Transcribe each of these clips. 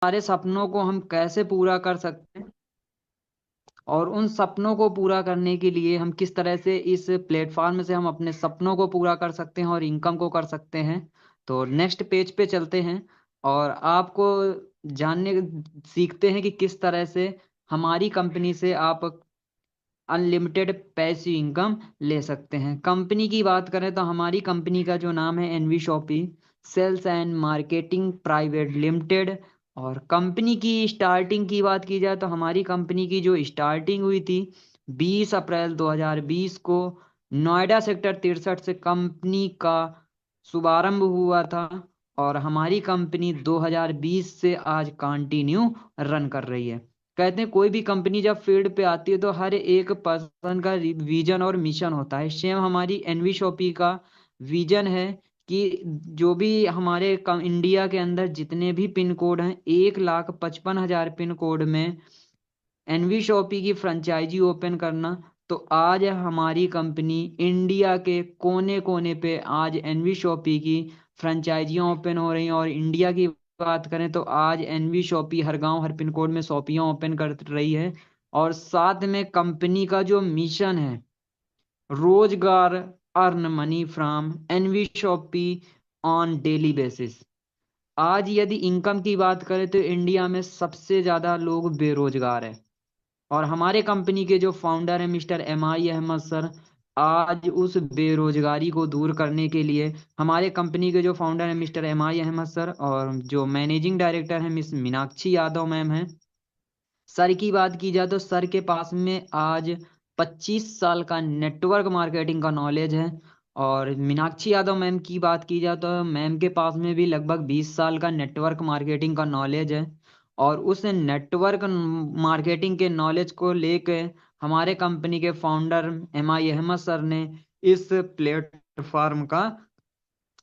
सारे सपनों को हम कैसे पूरा कर सकते हैं और उन सपनों को पूरा करने के लिए हम किस तरह से इस प्लेटफॉर्म से हम अपने सपनों को पूरा कर सकते हैं और इनकम को कर सकते हैं। तो नेक्स्ट पेज पे चलते हैं और आपको जानने सीखते हैं कि किस तरह से हमारी कंपनी से आप अनलिमिटेड पैसिव इनकम ले सकते हैं। कंपनी की बात करें तो हमारी कंपनी का जो नाम है NV Shoppy sales and marketing private limited. और कंपनी की स्टार्टिंग की बात की जाए तो हमारी कंपनी की जो स्टार्टिंग हुई थी 20 अप्रैल 2020 को नोएडा सेक्टर 63 से कंपनी का शुभारंभ हुआ था। और हमारी कंपनी 2020 से आज कंटिन्यू रन कर रही है। कहते हैं कोई भी कंपनी जब फील्ड पे आती है तो हर एक पर्सन का विजन और मिशन होता है। सेम हमारी एनवी शॉपी का विजन है कि जो भी हमारे इंडिया के अंदर जितने भी पिन कोड हैं 1,55,000 पिन कोड में एनवी शॉपी की फ्रेंचाइजी ओपन करना। तो आज हमारी कंपनी इंडिया के कोने कोने पे आज एनवी शॉपी की फ्रेंचाइजियाँ ओपन हो रही हैं। और इंडिया की बात करें तो आज एनवी शॉपी हर गांव हर पिन कोड में शॉपियाँ ओपन कर रही है। और साथ में कंपनी का जो मिशन है रोजगार earn money from NV Shoppy on daily basis. आज यदि इनकम की बात करें तो इंडिया में सबसे ज्यादा लोग बेरोजगार है। और हमारे कंपनी के जो फाउंडर हैं मिस्टर एम आई अहमद सर आज उस बेरोजगारी को दूर करने के लिए हमारे कंपनी के जो फाउंडर हैं मिस्टर एम आई अहमद सर और जो मैनेजिंग डायरेक्टर हैं मिस मीनाक्षी यादव मैम हैं। सर की बात की जाए तो सर के पास में आज 25 साल का नेटवर्क मार्केटिंग का नॉलेज है। और मीनाक्षी यादव मैम की बात की जाए तो मैम के पास में भी लगभग 20 साल का नेटवर्क मार्केटिंग का नॉलेज है। और उस नेटवर्क मार्केटिंग के नॉलेज को लेके हमारे कंपनी के फाउंडर एम आई अहमद सर ने इस प्लेटफॉर्म का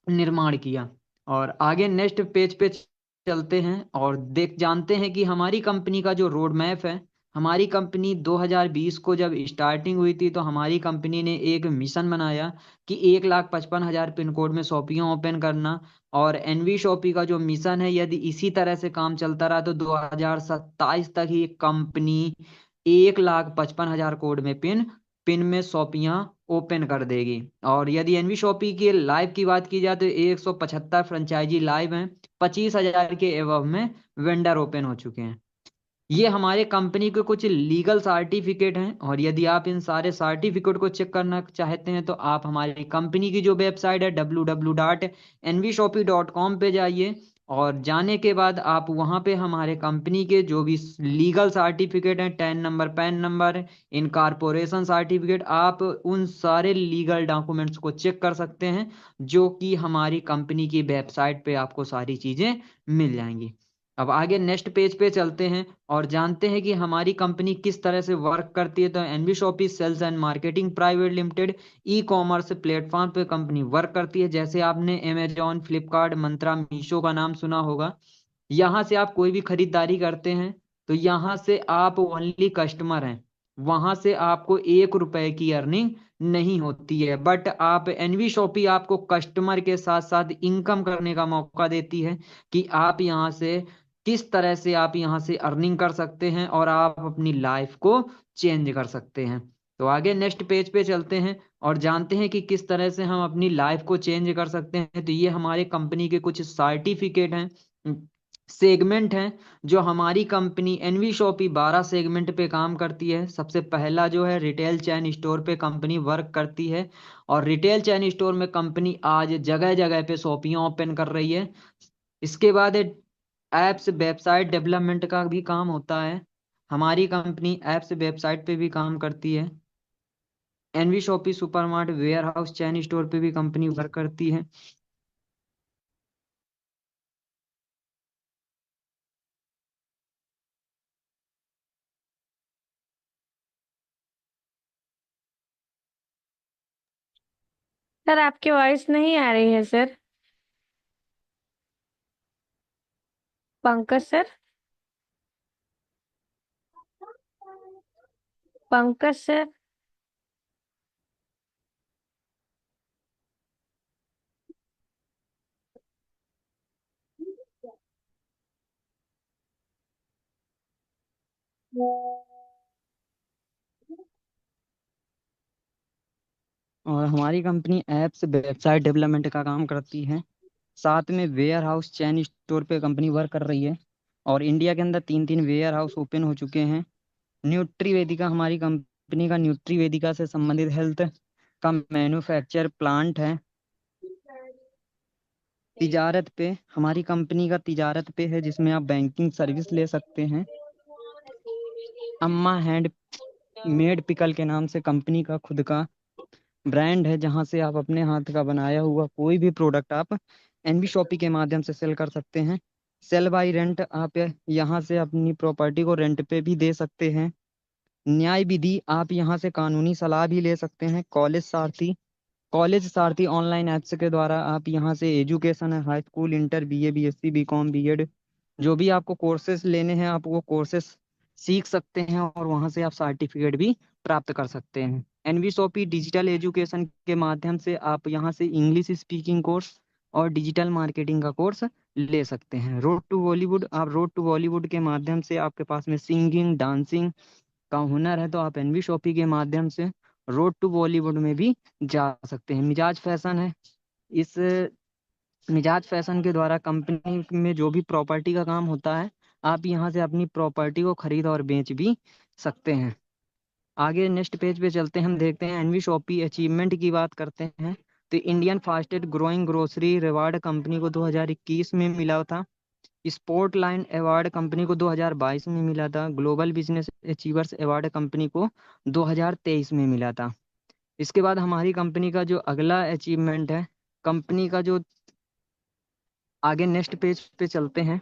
निर्माण किया। और आगे नेक्स्ट पेज पे चलते हैं और देख जानते हैं कि हमारी कंपनी का जो रोड मैप है। हमारी कंपनी 2020 को जब स्टार्टिंग हुई थी तो हमारी कंपनी ने एक मिशन बनाया कि 1,55,000 पिन कोड में शॉपियाँ ओपन करना। और एनवी शॉपी का जो मिशन है यदि इसी तरह से काम चलता रहा तो 2027 तक ही कंपनी 1,55,000 कोड में पिन पिन में शॉपियाँ ओपन कर देगी। और यदि एनवी शॉपी की लाइव की बात की जाए तो 175 फ्रेंचाइजी लाइव हैं। 25,000 के एवब में वेंडर ओपन हो चुके हैं। ये हमारे कंपनी के कुछ लीगल सर्टिफिकेट हैं। और यदि आप इन सारे सर्टिफिकेट को चेक करना चाहते हैं तो आप हमारी कंपनी की जो वेबसाइट है www.nvshopee.com पे जाइए। और जाने के बाद आप वहां पे हमारे कंपनी के जो भी लीगल सर्टिफिकेट हैं 10 number pan number incorporation certificate आप उन सारे लीगल डॉक्यूमेंट्स को चेक कर सकते हैं जो कि हमारी कंपनी की वेबसाइट पे आपको सारी चीजें मिल जाएंगी। अब आगे नेक्स्ट पेज पे चलते हैं और जानते हैं कि हमारी कंपनी किस तरह से वर्क करती है। तो NV Shoppy sales and marketing private limited e commerce platform पे कंपनी वर्क करती है। जैसे आपने अमेजॉन फ्लिपकार्ट मंत्रा मीशो का नाम सुना होगा। यहाँ से आप कोई भी खरीदारी करते हैं तो यहाँ से आप ओनली कस्टमर हैं। वहां से आपको 1 रुपए की अर्निंग नहीं होती है। बट आप एनवी शॉपी आपको कस्टमर के साथ साथ इनकम करने का मौका देती है कि आप यहाँ से किस तरह से आप यहाँ से अर्निंग कर सकते हैं और आप अपनी लाइफ को चेंज कर सकते हैं। तो आगे नेक्स्ट पेज पे चलते हैं और जानते हैं कि किस तरह से हम अपनी लाइफ को चेंज कर सकते हैं। तो ये हमारे कंपनी के कुछ सर्टिफिकेट हैं सेगमेंट हैं जो हमारी कंपनी एनवी शॉपी 12 सेगमेंट पे काम करती है। सबसे पहला जो है रिटेल चैन स्टोर पे कंपनी वर्क करती है। और रिटेल चैन स्टोर में कंपनी आज जगह जगह पे शॉपियाँ ओपन कर रही है। इसके बाद एप्स वेबसाइट डेवलपमेंट का भी काम होता है। हमारी कंपनी एप्स वेबसाइट पे भी काम करती है। NV Shoppy supermart warehouse chain store पे भी कंपनी वर्क करती है। सर आपकी वॉइस नहीं आ रही है sir. Pankaj sir. Pankaj sir. और हमारी कंपनी ऐप्स वेबसाइट डेवलपमेंट का काम करती है। साथ में वेयर हाउस चैन स्टोर पे कंपनी वर्क कर रही है। और इंडिया के अंदर 3 3 वेयर हाउस ओपन हो चुके हैं। न्यूट्री वेदिका हमारी कंपनी का न्यूट्री वेदिका से संबंधित हेल्थ का मैन्युफैक्चर प्लांट है। तिजारत पे हमारी कंपनी का तिजारत पे है, जिसमें आप बैंकिंग सर्विस ले सकते हैं। अम्मा हैंड मेड पिकल के नाम से कंपनी का खुद का ब्रांड है, जहां से आप अपने हाथ का बनाया हुआ कोई भी प्रोडक्ट आप एनबी शॉपी के माध्यम से सेल कर सकते हैं। सेल बाय रेंट, आप यहाँ से अपनी प्रॉपर्टी को रेंट पे भी दे सकते हैं। न्याय विधि, आप यहाँ से कानूनी सलाह भी ले सकते हैं। कॉलेज सारथी ऑनलाइन ऐप्स के द्वारा आप यहाँ से एजुकेशन है, high school, inter, BA, BSc, BCom, BEd, जो भी आपको कोर्सेज लेने हैं आप वो कोर्सेज सीख सकते हैं, और वहाँ से आप सर्टिफिकेट भी प्राप्त कर सकते हैं। एनवीसोपी डिजिटल एजुकेशन के माध्यम से आप यहाँ से इंग्लिश स्पीकिंग कोर्स और डिजिटल मार्केटिंग का कोर्स ले सकते हैं। रोड टू बॉलीवुड, आप रोड टू बॉलीवुड के माध्यम से आपके पास में सिंगिंग डांसिंग का हुनर है तो आप एनवी शॉपी के माध्यम से रोड टू बॉलीवुड में भी जा सकते हैं। मिजाज फैशन है, इस मिजाज फैशन के द्वारा कंपनी में जो भी प्रॉपर्टी का काम होता है आप यहाँ से अपनी प्रॉपर्टी को खरीद और बेच भी सकते हैं। आगे नेक्स्ट पेज पे चलते हैं, हम देखते हैं एनवी शॉपी अचीवमेंट की बात करते हैं। तो Indian fastest growing grocery reward company को 2021 में मिला था। स्पोर्ट लाइन अवार्ड कंपनी को 2022 में मिला था। Global business achievers award company को 2023 में मिला था। इसके बाद हमारी कंपनी का जो अगला अचीवमेंट है, कंपनी का जो आगे नेक्स्ट पेज पे चलते हैं,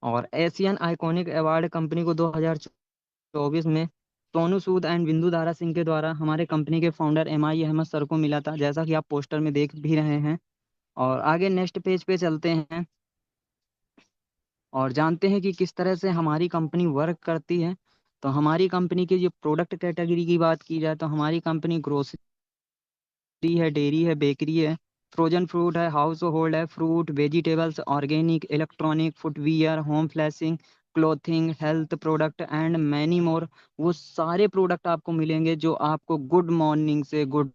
और एशियन आइकॉनिक अवार्ड कंपनी को 2024 में सोनू सूद एंड बिंदु दारा सिंह के द्वारा हमारे कंपनी के फाउंडर MI अहमद सर को मिला था, जैसा कि आप पोस्टर में देख भी रहे हैं। और आगे नेक्स्ट पेज पे चलते हैं और जानते हैं कि किस तरह से हमारी कंपनी वर्क करती है। तो हमारी कंपनी की जो प्रोडक्ट कैटेगरी की बात की जाए तो हमारी कंपनी ग्रोसरी है, डेयरी है, बेकरी है, फ्रोजन फ्रूट है, हाउस होल्ड है, fruit vegetables, organic, electronic, footwear, home flashing, clothing, health product and many more. वो सारे प्रोडक्ट आपको मिलेंगे जो आपको गुड मॉर्निंग से गुड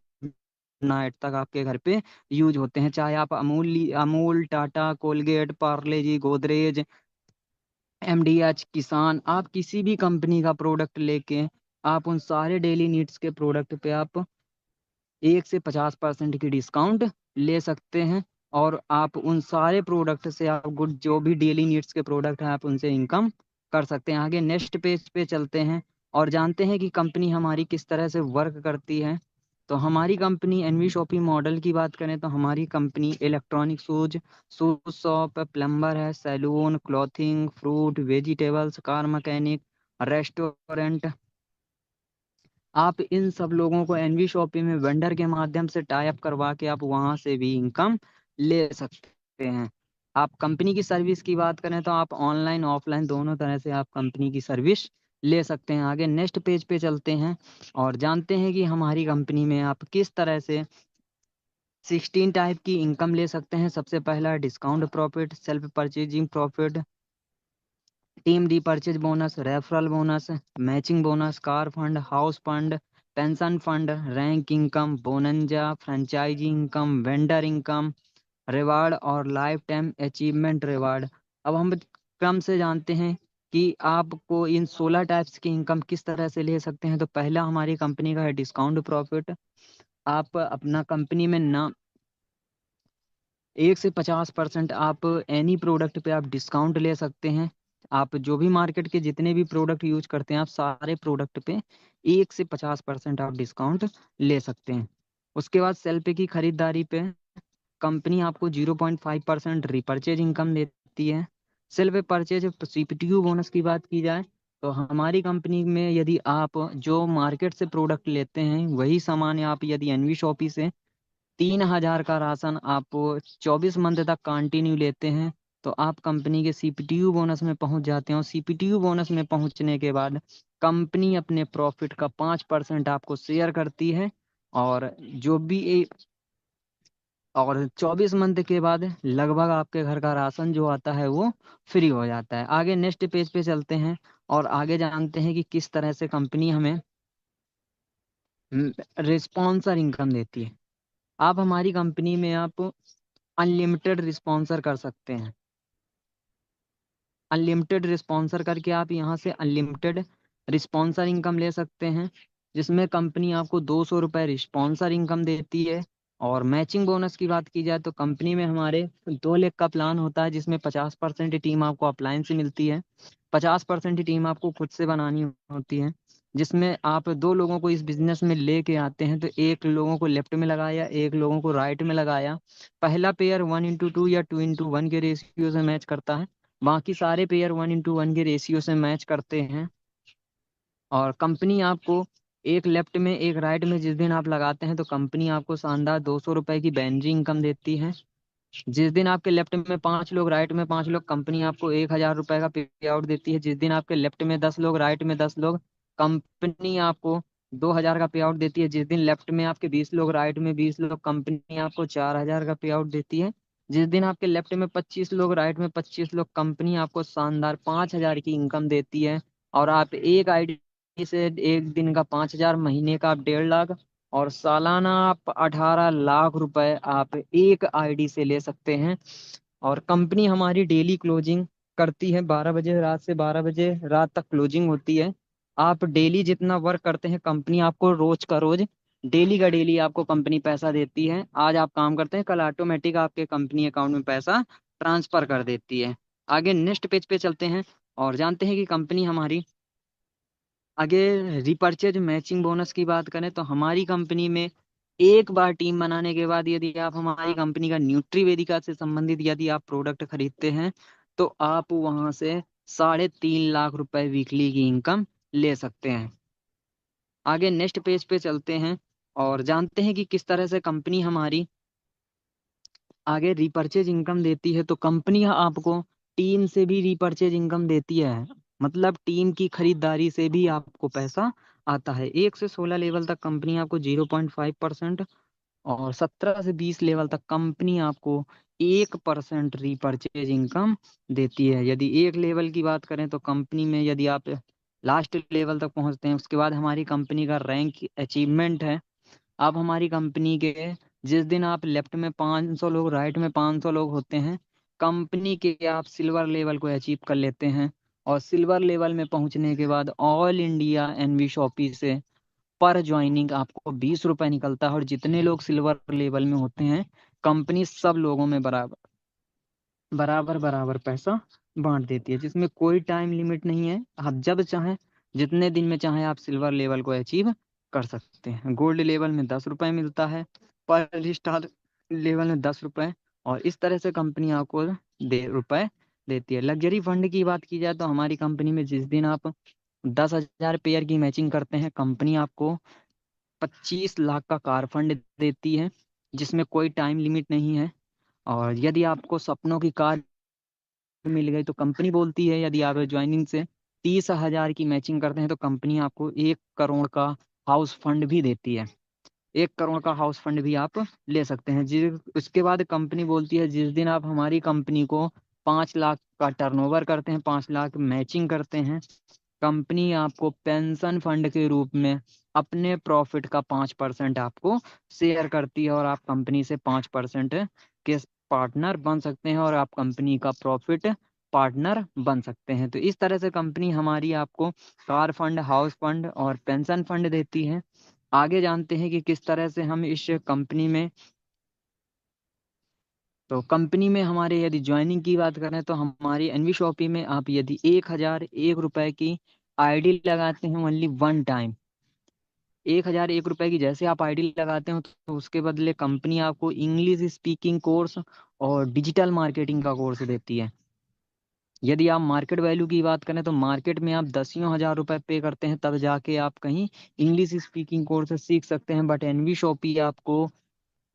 नाइट तक आपके घर पे यूज होते हैं। चाहे आप अमूल, टाटा, कोलगेट, पार्ले जी, गोदरेज, MDH, किसान, आप किसी भी कंपनी का प्रोडक्ट लेके आप उन सारे डेली नीड्स के प्रोडक्ट पे आप 1 से 50% की डिस्काउंट ले सकते हैं। और आप उन सारे प्रोडक्ट से आप गुड जो भी डेली नीड्स के प्रोडक्ट हैं आप उनसे इनकम कर सकते हैं। आगे नेक्स्ट पेज पे चलते हैं और जानते हैं कि कंपनी हमारी किस तरह से वर्क करती है। तो हमारी कंपनी एनवी शॉपी मॉडल की बात करें तो हमारी company electronic shoes shop, plumber है, salon, clothing, fruit vegetables, car mechanic, restaurant, आप इन सब लोगों को एनवी शॉपी में वेंडर के माध्यम से टाई अप करवा के आप वहां से भी इनकम ले सकते हैं। आप कंपनी की सर्विस की बात करें तो आप ऑनलाइन ऑफलाइन दोनों तरह से आप कंपनी की सर्विस ले सकते हैं। आगे नेक्स्ट पेज पे चलते हैं और जानते हैं कि हमारी कंपनी में आप किस तरह से 16 टाइप की इनकम ले सकते हैं। सबसे पहला discount profit, self purchasing profit, team repurchase bonus, referral bonus, matching bonus, car fund, house fund, pension fund, rank income, bonanza, franchisee income, vendor income, reward और लाइफ टाइम अचीवमेंट रिवार्ड। अब हम क्रम से जानते हैं कि आपको इन 16 टाइप्स की इनकम किस तरह से ले सकते हैं। तो पहला हमारी कंपनी का है डिस्काउंट प्रॉफिट। आप अपना कंपनी में ना 1 से 50% आप एनी प्रोडक्ट पे आप डिस्काउंट ले सकते हैं। आप जो भी मार्केट के जितने भी प्रोडक्ट यूज करते हैं आप सारे प्रोडक्ट पे 1 से 50% आप डिस्काउंट ले सकते हैं। उसके बाद सेल पे की खरीदारी पे कंपनी आपको 0.5% रिपर्चेज इनकम देती है। सेल पे परचेज CPTU बोनस की बात की जाए तो हमारी कंपनी में यदि आप जो मार्केट से प्रोडक्ट लेते हैं वही सामान आप यदि एनवी शॉपी से 3,000 का राशन आप 24 मंथ तक कंटिन्यू लेते हैं तो आप कंपनी के CPTU बोनस में पहुंच जाते हैं। और CPTU बोनस में पहुंचने के बाद कंपनी अपने प्रॉफिट का 5% आपको शेयर करती है। और जो भी और 24 मंथ के बाद लगभग आपके घर का राशन जो आता है वो फ्री हो जाता है। आगे नेक्स्ट पेज पे चलते हैं और आगे जानते हैं कि किस तरह से कंपनी हमें रिस्पॉन्सर इनकम देती है। आप हमारी कंपनी में आप अनलिमिटेड रिस्पॉन्सर कर सकते हैं। अनलिमिटेड रिस्पॉन्सर करके आप यहाँ से अनलिमिटेड रिस्पॉन्सर इनकम ले सकते हैं, जिसमें कंपनी आपको 200 रुपये रिस्पॉन्सर इनकम देती है। और मैचिंग बोनस की बात की जाए तो कंपनी में हमारे 2 लाख का प्लान होता है, जिसमें 50% टीम आपको अपलाइन से मिलती है, 50% टीम आपको खुद से बनानी होती है। जिसमें आप 2 लोगों को इस बिजनेस में लेके आते हैं, तो एक लोगों को लेफ्ट में लगाया, एक लोगों को राइट में लगाया। पहला पेयर 1:2 या 2:1 के रेशियो से मैच करता है, बाकी सारे पेयर 1:1 के रेशियो से मैच करते हैं। और कंपनी आपको एक लेफ्ट में एक राइट में जिस दिन आप लगाते हैं, तो कंपनी आपको शानदार 200 रुपए की बैंजी इनकम देती है। जिस दिन आपके लेफ्ट में 5 लोग, राइट में 5 लोग, कंपनी आपको 1,000 रुपए का पे आउट देती है। जिस दिन आपके लेफ्ट में 10 लोग, राइट में 10 लोग, कंपनी आपको 2,000 का पे आउट देती है। जिस दिन लेफ्ट में आपके 20 लोग, राइट में 20 लोग, कंपनी आपको 4,000 का पे आउट देती है। जिस दिन आपके लेफ्ट में 25 लोग, राइट में 25 लोग, कंपनी आपको शानदार 5,000 की इनकम देती है। और आप एक आईडी से एक दिन का 5,000, महीने का आप 1.5 लाख, और सालाना आप 18 लाख रुपए आप एक आईडी से ले सकते हैं। और कंपनी हमारी डेली क्लोजिंग करती है 12 बजे रात से, 12 बजे रात तक क्लोजिंग होती है। आप डेली जितना वर्क करते हैं, कंपनी आपको रोज का रोज, डेली का डेली आपको कंपनी पैसा देती है। आज आप काम करते हैं, कल ऑटोमेटिक आपके कंपनी अकाउंट में पैसा ट्रांसफर कर देती है। आगे नेक्स्ट पेज पे चलते हैं और जानते हैं कि कंपनी हमारी आगे रिपर्चेज मैचिंग बोनस की बात करें तो हमारी कंपनी में एक बार टीम बनाने के बाद यदि आप हमारी कंपनी का न्यूट्री वेदिका से संबंधित यदि आप प्रोडक्ट खरीदते हैं, तो आप वहां से 3.5 लाख रुपए वीकली की इनकम ले सकते हैं। आगे नेक्स्ट पेज पे चलते हैं और जानते हैं कि किस तरह से कंपनी हमारी आगे रिपर्चेज इनकम देती है। तो कंपनी आपको टीम से भी रिपर्चेज इनकम देती है, मतलब टीम की खरीदारी से भी आपको पैसा आता है। 1 से 16 लेवल तक कंपनी आपको 0.5%, और 17 से 20 लेवल तक कंपनी आपको 1% रिपर्चेज इनकम देती है। यदि एक लेवल की बात करें तो कंपनी में यदि आप लास्ट लेवल तक पहुंचते हैं, उसके बाद हमारी कंपनी का रैंक अचीवमेंट है। आप हमारी कंपनी के जिस दिन आप लेफ्ट में 500 लोग, राइट में 500 लोग होते हैं, कंपनी के आप सिल्वर लेवल को अचीव कर लेते हैं। और सिल्वर लेवल में पहुंचने के बाद ऑल इंडिया एनवी शॉपी से पर ज्वाइनिंग आपको 20 रुपए निकलता है। और जितने लोग सिल्वर लेवल में होते हैं, कंपनी सब लोगों में बराबर बराबर बराबर पैसा बांट देती है, जिसमें कोई टाइम लिमिट नहीं है। आप जब चाहें, जितने दिन में चाहें, आप सिल्वर लेवल को अचीव कर सकते हैं। गोल्ड लेवल में 10 रुपए मिलता है, पर स्टार लेवल में 10 रुपए। और इस तरह से कंपनी आपको रुपए देती है। लग्जरी फंड की बात की जाए तो हमारी कंपनी में जिस दिन आप 10,000 पेयर की मैचिंग करते हैं, कंपनी आपको 25 लाख का कार फंड देती है, जिसमें कोई टाइम लिमिट नहीं है। और यदि आपको सपनों की कार मिल गई तो कंपनी बोलती है, यदि आप ज्वाइनिंग से 30,000 की मैचिंग करते हैं, तो कंपनी आपको 1 करोड़ का हाउस फंड भी देती है। 1 करोड़ का हाउस फंड भी आप ले सकते हैं। उसके बाद कंपनी बोलती है, जिस दिन आप हमारी कंपनी को 5 लाख का टर्नओवर करते हैं, 5 लाख मैचिंग करते हैं, कंपनी आपको पेंशन फंड के रूप में अपने प्रॉफिट का 5% आपको शेयर करती है। और आप कंपनी से 5% के पार्टनर बन सकते हैं, और आप कंपनी का प्रॉफिट पार्टनर बन सकते हैं। तो इस तरह से कंपनी हमारी आपको कार फंड, हाउस फंड और पेंशन फंड देती है। आगे जानते हैं कि किस तरह से हम इस कंपनी में, तो कंपनी में हमारे यदि ज्वाइनिंग की बात करें तो हमारी एनवी शॉपी में आप यदि 1,001 रुपए की आईडी लगाते हैं ओनली वन टाइम, 1,001 रुपए की जैसे आप आईडी लगाते हो, तो उसके बदले कंपनी आपको इंग्लिश स्पीकिंग कोर्स और डिजिटल मार्केटिंग का कोर्स देती है। यदि आप मार्केट वैल्यू की बात करें तो मार्केट में आप 10,000 रुपए पे करते हैं, तब जाके आप कहीं इंग्लिश स्पीकिंग कोर्स सीख सकते हैं। बट एनवी शॉपी आपको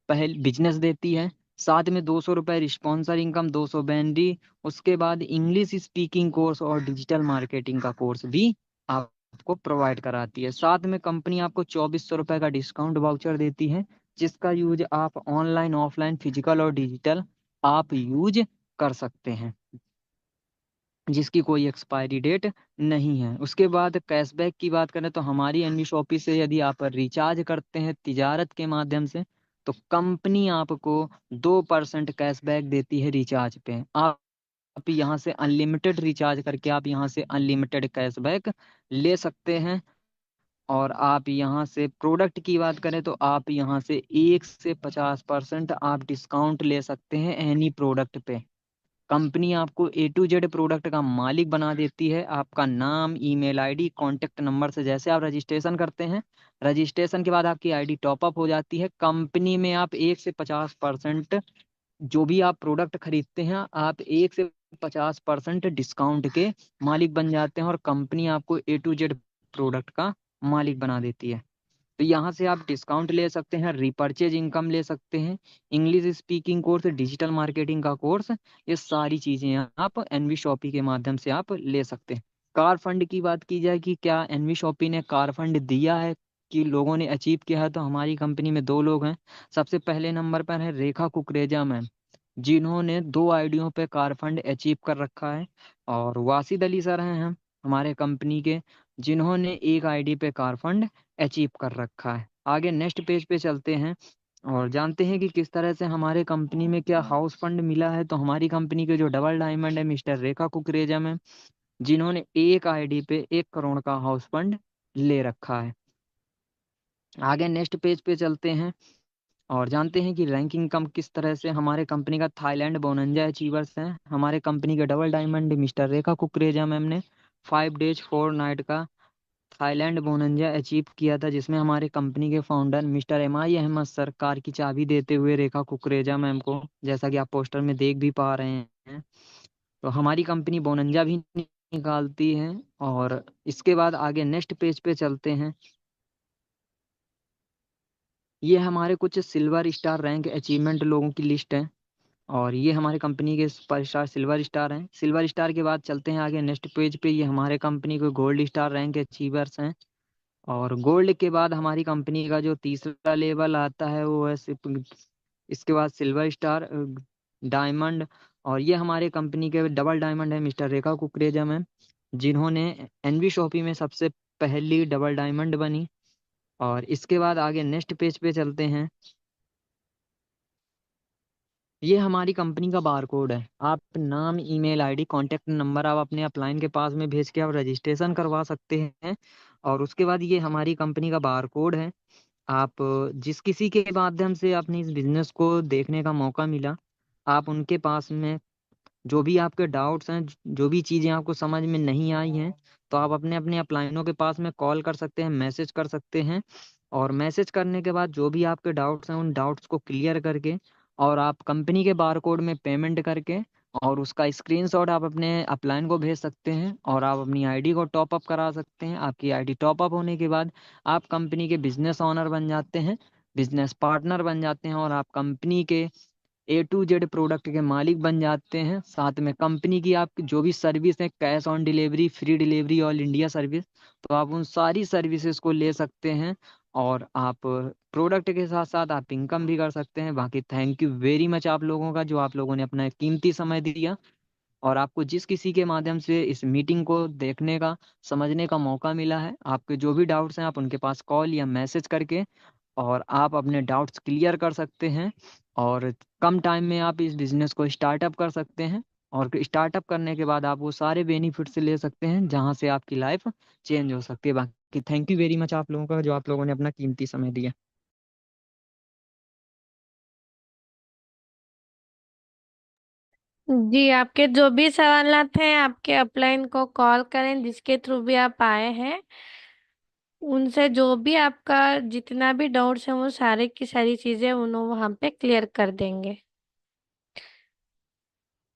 पहल बिजनेस देती है, साथ में 200 रुपये रिस्पॉन्सर इनकम, 200 बैंडी, उसके बाद इंग्लिश स्पीकिंग कोर्स और डिजिटल मार्केटिंग का कोर्स भी आपको प्रोवाइड कराती है। साथ में कंपनी आपको 2,400 रुपये का डिस्काउंट वाउचर देती है, जिसका यूज आप ऑनलाइन, ऑफलाइन, फिजिकल और डिजिटल आप यूज कर सकते हैं, जिसकी कोई एक्सपायरी डेट नहीं है। उसके बाद कैशबैक की बात करें तो हमारी एनवी शॉपी से यदि आप रिचार्ज करते हैं तिजारत के माध्यम से, तो कंपनी आपको 2% कैशबैक देती है रिचार्ज पे। आप यहाँ से अनलिमिटेड रिचार्ज करके आप यहाँ से अनलिमिटेड कैशबैक ले सकते हैं। और आप यहाँ से प्रोडक्ट की बात करें तो आप यहाँ से 1 से 50% आप डिस्काउंट ले सकते हैं एनी प्रोडक्ट पे। कंपनी आपको A to Z प्रोडक्ट का मालिक बना देती है। आपका नाम, ईमेल आईडी, कॉन्टेक्ट नंबर से जैसे आप रजिस्ट्रेशन करते हैं, रजिस्ट्रेशन के बाद आपकी आईडी टॉपअप हो जाती है। कंपनी में आप 1 से 50% जो भी आप प्रोडक्ट खरीदते हैं, आप 1 से 50% डिस्काउंट के मालिक बन जाते हैं और कंपनी आपको A to Z प्रोडक्ट का मालिक बना देती है। तो यहाँ से आप डिस्काउंट ले सकते हैं, रिपर्चेज इनकम ले सकते हैं, English speaking course, digital marketing का कोर्स, ये सारी चीज़ें आप एनवी शॉपी के माध्यम से आप ले सकते हैं। कार फंड की बात की जाए कि क्या एनवी शॉपी ने कार फंड दिया है, कि लोगों ने अचीव किया है, तो हमारी कंपनी में 2 लोग हैं। सबसे पहले नंबर पर है रेखा कुकरेजा मैम, जिन्होंने 2 आईडियों पे कार फंड अचीव कर रखा है। और वासिद अली सर हैं हम हमारे कंपनी के, जिन्होंने 1 आईडी पे कार फंड अचीव कर रखा है। आगे नेक्स्ट पेज पे चलते हैं और जानते हैं कि किस तरह से हमारे कंपनी में क्या हाउस फंड मिला है। तो हमारी कंपनी के जो डबल डायमंड है मिस्टर रेखा कुकरेजा में, जिन्होंने 1 आईडी पे 1 करोड़ का हाउस फंड ले रखा है। आगे नेक्स्ट पेज पे चलते हैं और जानते हैं कि रैंकिंग कम किस तरह से हमारे कंपनी का थाईलैंड बोनंजा अचीवर्स हैं। हमारे कंपनी के डबल डायमंड मिस्टर रेखा कुकरेजा मैम ने 5 डेज 4 नाइट का थाईलैंड बोनंजा अचीव किया था, जिसमें हमारे कंपनी के फाउंडर मिस्टर MI अहमद सरकार की चाबी देते हुए रेखा कुकरेजा मैम को, जैसा कि आप पोस्टर में देख भी पा रहे हैं। तो हमारी कंपनी बोनंजा भी निकालती है। और इसके बाद आगे नेक्स्ट पेज पे चलते हैं। ये हमारे कुछ सिल्वर स्टार रैंक अचीवमेंट लोगों की लिस्ट है और ये हमारे कंपनी के सुपर स्टार सिल्वर स्टार हैं। सिल्वर स्टार के बाद चलते हैं आगे नेक्स्ट पेज पे, ये हमारे कंपनी के गोल्ड स्टार रैंक अचीवर्स हैं। और गोल्ड के बाद हमारी कंपनी का जो तीसरा लेवल आता है वो है इसके बाद सिल्वर स्टार, डायमंड। और ये हमारे कंपनी के डबल डायमंड है मिस्टर रेखा कुकरेजा मैम, जिन्होंने एनवी शॉपी में सबसे पहली डबल डायमंड बनी। और इसके बाद आगे नेक्स्ट पेज पे चलते हैं। ये हमारी कंपनी का बार कोड है। आप नाम, ईमेल आईडी, कॉन्टैक्ट नंबर आप अपने अपलाइन के पास में भेज के आप रजिस्ट्रेशन करवा सकते हैं। और उसके बाद ये हमारी कंपनी का बार कोड है। आप जिस किसी के माध्यम से अपने इस बिजनेस को देखने का मौका मिला, आप उनके पास में जो भी आपके डाउट्स हैं, जो भी चीज़ें आपको समझ में नहीं आई हैं, तो आप अपने अपने अपलाइनों के पास में कॉल कर सकते हैं, मैसेज कर सकते हैं। और मैसेज करने के बाद जो भी आपके डाउट्स हैं, उन डाउट्स को क्लियर करके और आप कंपनी के बार कोड में पेमेंट करके और उसका स्क्रीनशॉट आप अपने अपलाइन को भेज सकते हैं और आप अपनी आईडी को टॉप अप करा सकते हैं। आपकी आईडी टॉप अप होने के बाद आप कंपनी के बिजनेस ओनर बन जाते हैं, बिजनेस पार्टनर बन जाते हैं और आप कंपनी के A to Z प्रोडक्ट के मालिक बन जाते हैं। साथ में कंपनी की आप जो भी सर्विस है, cash on delivery, free delivery, all India service, तो आप उन सारी सर्विसेज को ले सकते हैं और आप प्रोडक्ट के साथ साथ आप इनकम भी कर सकते हैं। बाकी थैंक यू वेरी मच आप लोगों का, जो आप लोगों ने अपना कीमती समय दिया और आपको जिस किसी के माध्यम से इस मीटिंग को देखने का, समझने का मौका मिला है, आपके जो भी डाउट्स हैं आप उनके पास कॉल या मैसेज करके और आप अपने डाउट्स क्लियर कर सकते हैं। और कम टाइम में आप इस बिजनेस को स्टार्टअप कर सकते हैं और स्टार्टअप करने के बाद आप वो सारे बेनिफिट्स ले सकते हैं जहां से आपकी लाइफ चेंज हो सकती है। बाकी थैंक यू वेरी मच आप लोगों का, जो आप लोगों ने अपना कीमती समय दिया। जी, आपके जो भी सवालात हैं आपके अपलाइन को कॉल करें, जिसके थ्रू भी आप आए हैं, उनसे जो भी आपका जितना भी डाउट्स हैं वो सारे की सारी चीजें उन्होंने वहाँ पे क्लियर कर देंगे।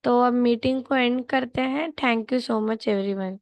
तो अब मीटिंग को एंड करते हैं। Thank you so much everyone.